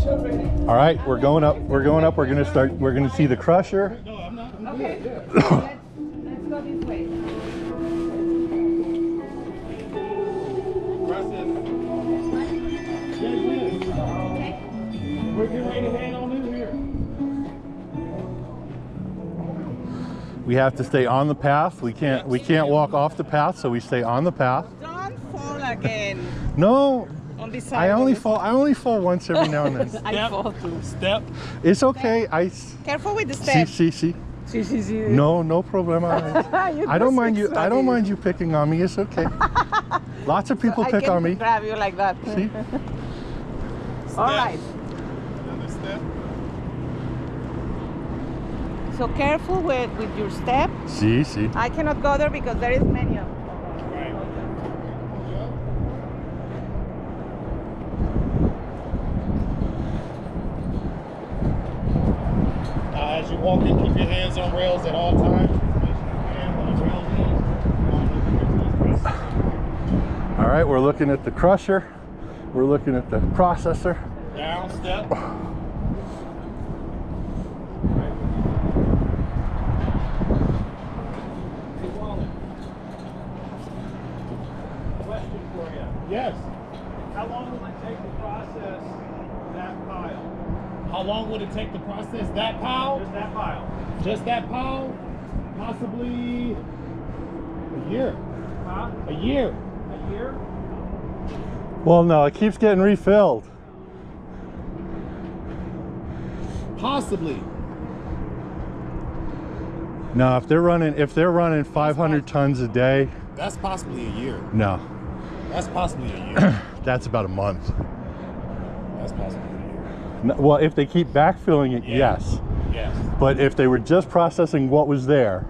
All right, we're going up. We're going up. We're gonna start. We're gonna see the crusher. No, I'm not. Okay, let's go this way. Process. We're getting ready to head on in here. We have to stay on the path. We can't walk off the path, so we stay on the path. Don't fall again. No, On this side. I only fall once every now and then. I fall too. Step. It's okay. Careful with the steps. See. See. No problem. I don't mind you. I don't mind you picking on me. It's okay. Lots of people pick on me. Grab you like that. See? All right. Another step. So careful with your step. See. I cannot go there because there is many of them. Right. As you walk in, keep your hands on rails at all times. Make sure your hand on the rails is. All right, we're looking at the crusher. We're looking at the processor. Down, step. Question for you. Yes. How long will it take to process that pile? How long would it take to process that pile? Just that pile. Just that pile? Possibly a year. Huh? A year. A year? Well, no, it keeps getting refilled. Possibly. No, if they're running 500 tons a day, That's possibly a year. no, That's possibly a year. that's about a month. That's possibly a year. No, well, if they keep backfilling it, Yeah. yes. Yes. But if they were just processing what was there,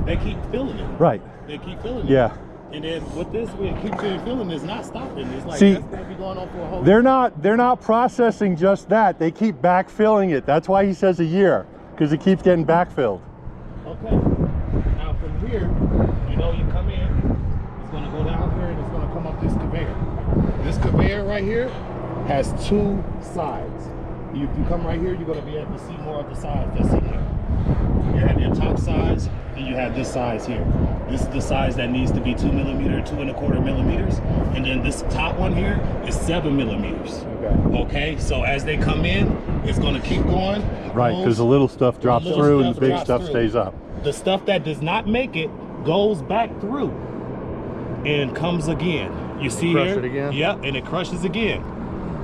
They keep filling it. right? They keep filling it. Yeah. And then with this, we keep filling it's not stopping. It's like See, that's gonna be going on for a whole They're not processing just that. They keep backfilling it. That's why he says a year, because it keeps getting backfilled. Okay. Now from here, you come in, it's gonna go down here and it's gonna come up this conveyor. This conveyor right here has two sides. You come right here, you're gonna be able to see more of the sides that's in here. You have your top size and you have this size here. This is the size that needs to be 2 millimeter, 2¼ millimeters. And then this top one here is 7 millimeters. Okay, so as they come in, it's gonna keep going. Right, because the little stuff drops little through and stuff the big drops stuff through. stays up. The stuff that does not make it goes back through and comes again. You see Crush here? it again? Yep, and it crushes again.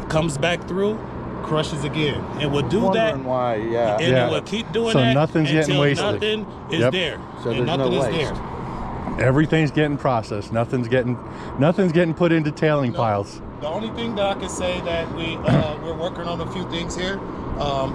Comes back through, crushes again. And we'll do that. Wondering why, yeah. And Yeah. it will keep doing So that nothing's getting until wasted. nothing is Yep. there. So and there's nothing no is waste. there. Everything's getting processed. Nothing's getting put into tailing piles. The only thing that I can say that we're working on a few things here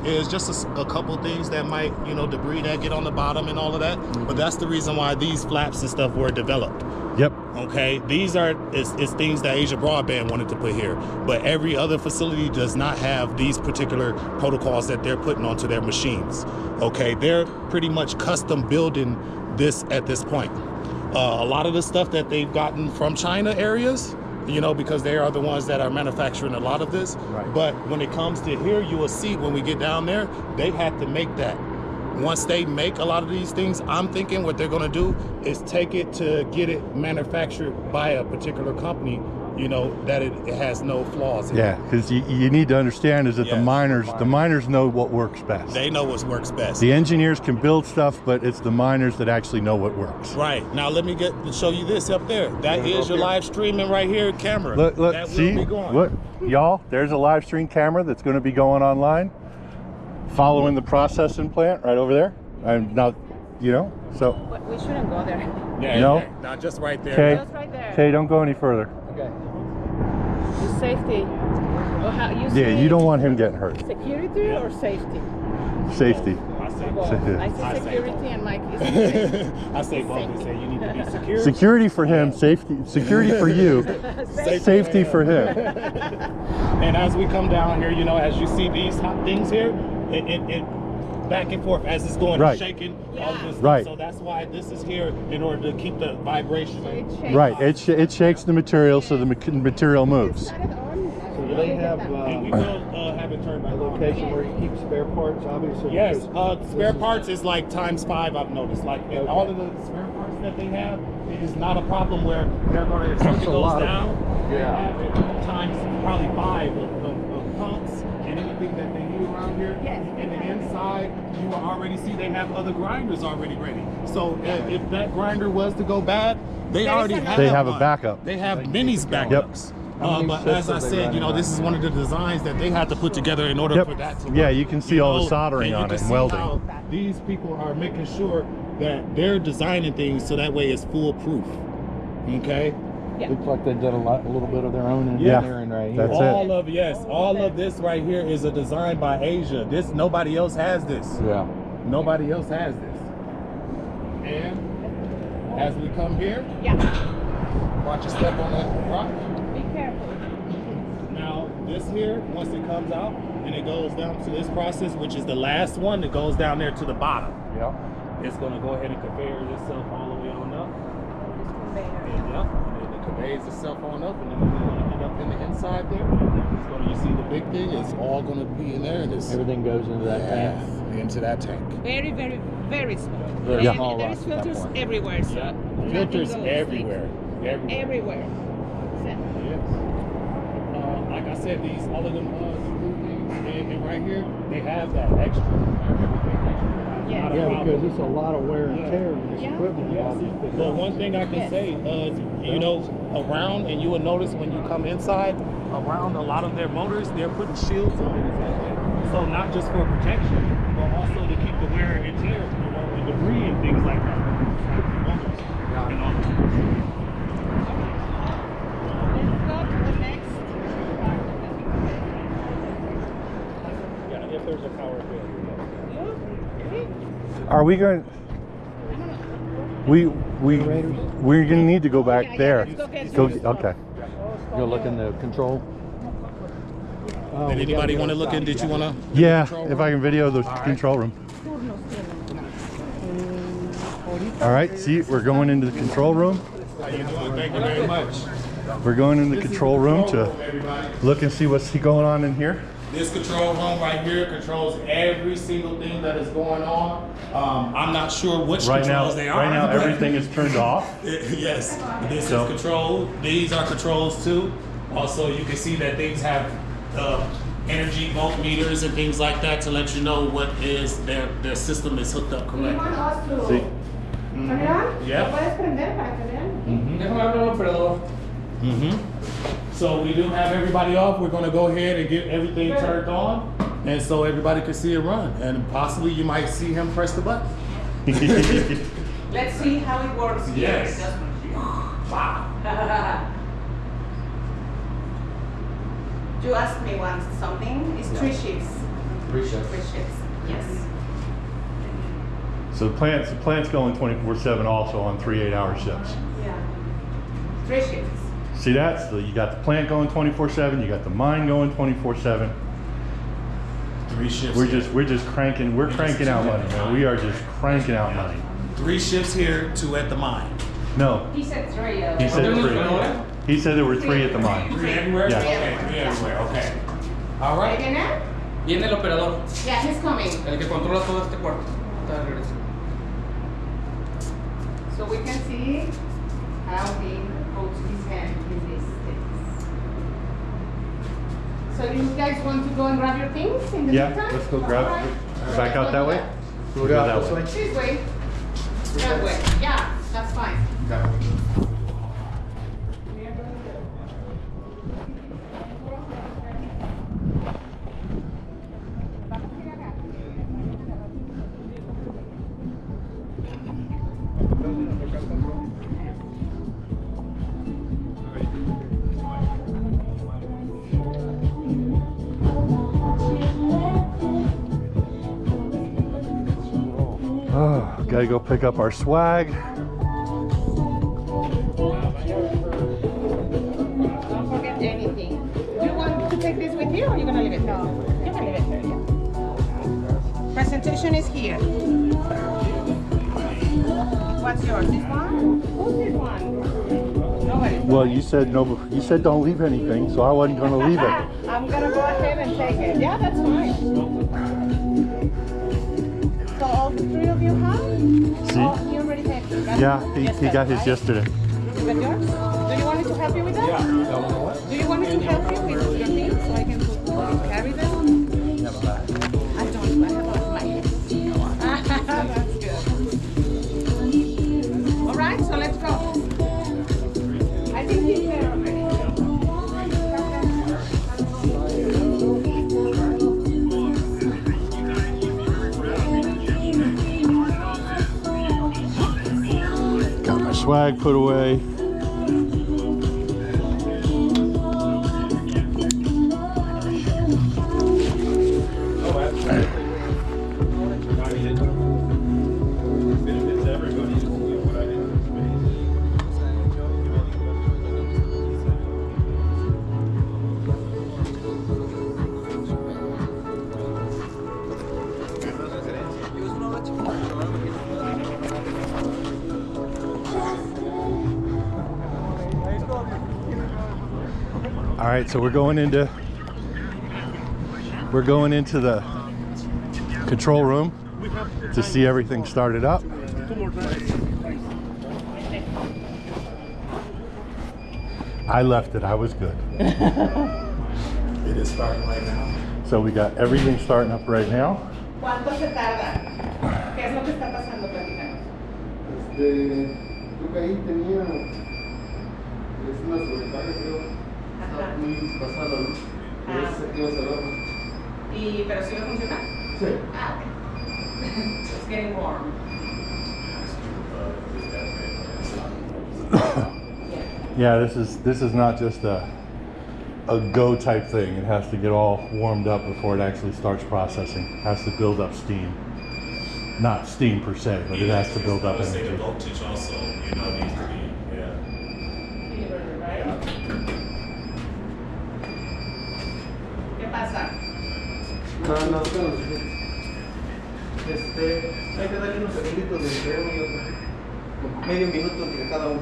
is just a couple things that might, debris that get on the bottom and all of that. But that's the reason why these flaps and stuff were developed. Yep. Okay, these are is things that Asia Broadband wanted to put here, but every other facility does not have these particular protocols that they're putting onto their machines. Okay, they're pretty much custom building this at this point. A lot of the stuff that they've gotten from China areas, because they are the ones that are manufacturing a lot of this. Right. But when it comes to here, you will see when we get down there, they had to make that. Once they make a lot of these things, I'm thinking what they're gonna do is take it to get it manufactured by a particular company, that it has no flaws in Yeah, it. because you need to understand is that Yes. the miners know what works best. They know what works best. The engineers can build stuff, but it's the miners that actually know what works. Right, now let me show you this up there. That is your live streaming right here camera. Look, that see, will be going. look, y'all, there's a live stream camera that's going to be going online, following the processing plant right over there. I'm not, so. But we shouldn't go there. Yeah, No. yeah, not just right there. Okay. Just right there. Okay, don't go any further. Okay. The safety. Or how you Yeah, say you don't want him getting hurt. security or safety? Safety. I say Both. Safety. I say security and Mike is safety. I say both. I say you need to be secure. Security for him, security for you, safety for him. And as we come down here, as you see these hot things here, it back and forth as it's going, Right. it's shaking. All of this stuff. Right. So that's why this is here in order to keep the vibration. Right, it shakes the material so the material moves. So do they have, And we will have have it turned back on. Location where you keep spare parts, obviously. Yes, because spare this is- parts is like ×5. I've noticed. Like in all of the spare parts that they have, it is not a problem where they're going to if something a goes lot of- down. They yeah. have it times probably 5 of pumps and anything that they need around here. Yes. And the inside, you will already see they have other grinders already ready. So if that grinder was to go bad, they already have. They have a one. backup. They have minis backups. How many But as I sets are they said, you know, running this is one of the designs that they had to put together in order Yep. for that to Yeah, work. you can see all the soldering and you on can it and see welding. how these people are making sure that they're designing things so that way it's foolproof. Okay? Looks like they've done a little bit of their own Yeah. engineering right here. That's it. all of this right here is a design by Asia. This nobody else has this. Yeah. Nobody else has this. And as we come here, Yeah. watch your step on that rock. Be careful. Now, this here, once it comes out and it goes down to this process, which is the last one that goes down there to the bottom, Yeah. it's going to go ahead and conveyor itself all the way on up. And, yep, and then it conveys itself on up, and then it's going to end up in the inside there. It's going to, you see the big thing, it's all going to be in there. And it's Everything goes into that tank. into that tank. Very, very, very small. Very And small there is rocks at that filters point. everywhere, so Yeah. nothing Filters goes everywhere. Everywhere. Everywhere. So, Yes. Like I said, these all of them blue things and right here, they have that extra. Everything extra. Yeah. Not a Yeah, problem. because it's a lot of wear and tear in this Yeah. equipment. Yes. But one thing I can Yes. say, you know, around, and you will notice when you come inside, around a lot of their motors, they're putting shields on it. So not just for protection, but also to keep the wear and tear, you know, and debris and things like that. Motors and all that. let's go to the next. Yeah, if there's a power failure. Are we going? We're going to need to go back Yeah, yeah, there. let's go get Go. some. Okay. Go look in the control. Oh, Did we anybody gotta want to go look in? south. Did you want to? Yeah, if I can video the control room. All right, see, we're going into the control room. How you doing? Thank you very much. We're going in the control room to Everybody. look and see what's going on in here. This control room right here controls every single thing that is going on. I'm not sure which Right now, controls they are. right now, but- everything is turned off. Yes, this So- is control. These are controls too. Also, you can see that things have energy voltmeters and things like that to let you know what is their system is hooked up correctly. See, Yeah. So we do have everybody off. We're going to go ahead and get everything turned on, and so everybody can see it run. And possibly you might see him press the button. Let's see how it works here. Yes. Just- Wow. You asked me once something. It's 3 shifts. 3 shifts. 3 shifts. Yes. so the plant's going 24/7 also on 3 8-hour shifts. Yeah. 3 shifts. See that? So you got the plant going 24/7. You got the mine going 24/7. 3 shifts. We're just cranking. We're cranking out money, man. We are just cranking out money. 3 shifts here, 2 at the mine. No, He said 3. he said 3. He said there were 3 at the mine. 3 everywhere? Yeah. Okay, 3 everywhere. Okay. All right. Again, eh? Viene el operador, Yeah, he's coming. el que controla todo este cuarto. Está de regreso. So we can see how he holds his hand with these things. So you guys want to go and grab your things in the Yeah, meantime? let's go grab. Alright. Back out that way. We'll go that way. This way. That way. Yeah, that's fine. Oh, gotta go pick up our swag. Don't forget anything. Do you want to take this with you or are you going to leave it? No. You can leave it here, yeah. Presentation is here. What's yours? This one? Who's this one? Nobody's. Well, you said no. You said don't leave anything, so I wasn't gonna leave it. I'm gonna go ahead and take it. Yeah, that's fine. So all the three of you have? See? Oh, you already had it. Yeah, he got his right? yesterday. You got yours? Do you want me to help you with that? Do you want me to help you with your things so I can carry them? I don't. I have all my hands. That's good. All right, so let's go. I think he's there already. Got my swag put away. All right, so we're going into the control room to see everything started up. I left it. I was good. It is starting right now. So we got everything starting up right now. ¿Cuánto se tarda? ¿Qué es lo que está pasando? Platícanos. Creo que ahí tenía, es una sobrecarga, creo, está muy pasada la luz, por eso se activa cerrado. ¿Pero sí va a funcionar? Sí. Ah, ok. It's getting warm. Yeah, this is not just a go type thing. It has to get all warmed up before it actually starts processing. It has to build up steam. Not steam per se, but it has to build up energy. The voltage also, you know, needs to be, yeah. ¿Qué pasa? Nada más con los siguientes. Hay que darle unos segunditos de entre uno y otro. Medio minuto entre cada uno.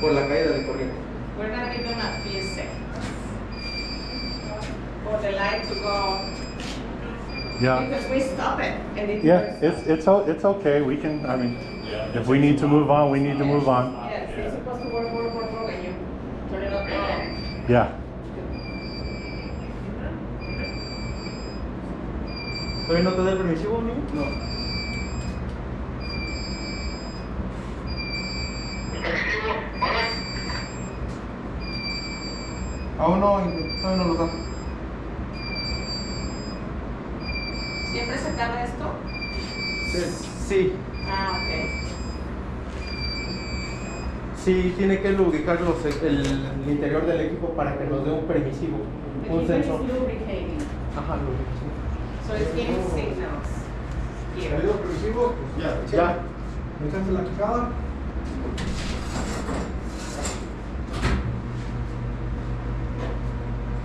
Por la caída de corriente. We're gonna give them a few seconds for the light to go. Yeah. Because we stop it and it Yeah, works. it's okay. We can, I mean, if we need to move on, we need to move on. Yes, it's supposed to work, and you turn it off. Yeah. ¿Todavía no te da el permisivo, amigo? No. Aún no, todavía no lo da. ¿Siempre se tarda esto? Sí. Ah, ok. Sí, tiene que lubricar el interior del equipo para que nos dé un permisivo, The un heater is sensor. lubricating, Ajá, lubricación. so it's getting signals here. permisivo? Ya. ¿Me echaste la picada?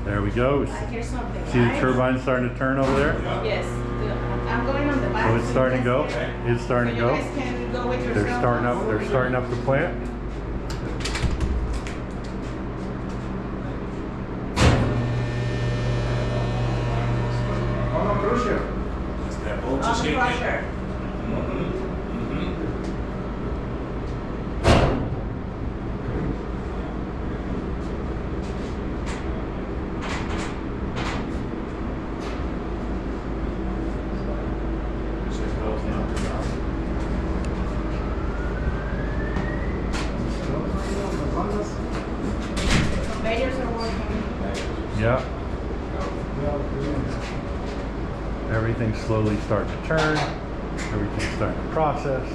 There we go. I hear something. See the right? turbine starting to turn over there? Yes. I'm going on the back. So it's starting to go. It's starting to So go. you guys can go with your They're cell starting up. phones. They're starting up the plant. Oh, no, crucial. It's that On voltage the hitting. crusher. Conveyors are working. Yeah. Everything's slowly starting to turn. Everything's starting to process.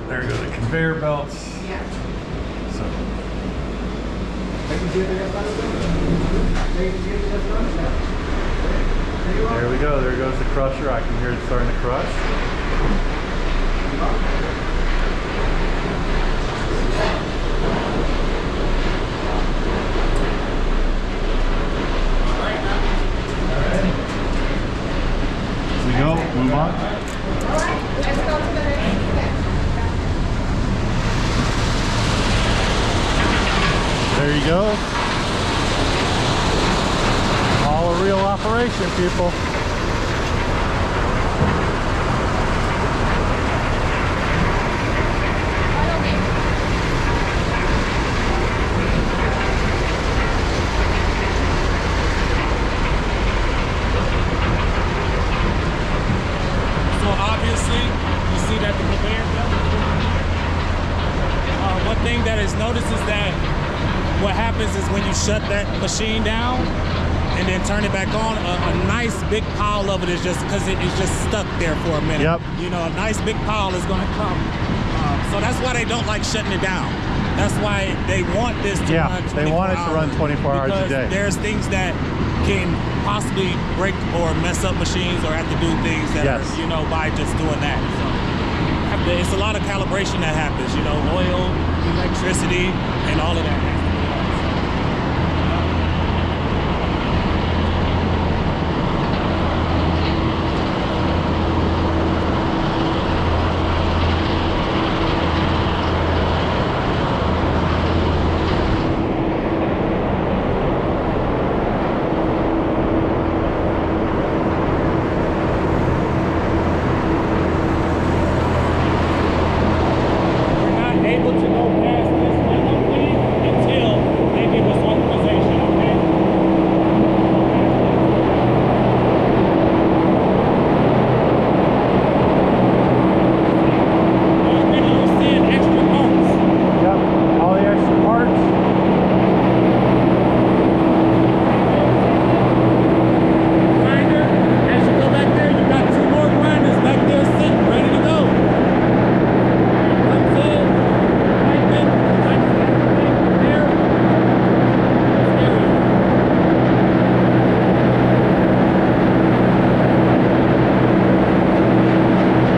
There go the conveyor belts. Yeah. So, there we go. There goes the crusher. I can hear it starting to crush. We go. Move on. All right, let's go to the next step. There you go. operation, people. So obviously, you see that the conveyor belt. One thing that is noticed is that what happens is when you shut that machine down and then turn it back on, a nice big pile of it is just because it's just stuck there for a minute. Yep. You know, a nice big pile is going to come. So that's why they don't like shutting it down. That's why they want this to Yeah, run 24 they want it to run 24 hours a because day. There's things that can possibly break or mess up machines or have to do things that Yes. are, you know, by just doing that. So it's a lot of calibration that happens, you know, oil, electricity, and all of that.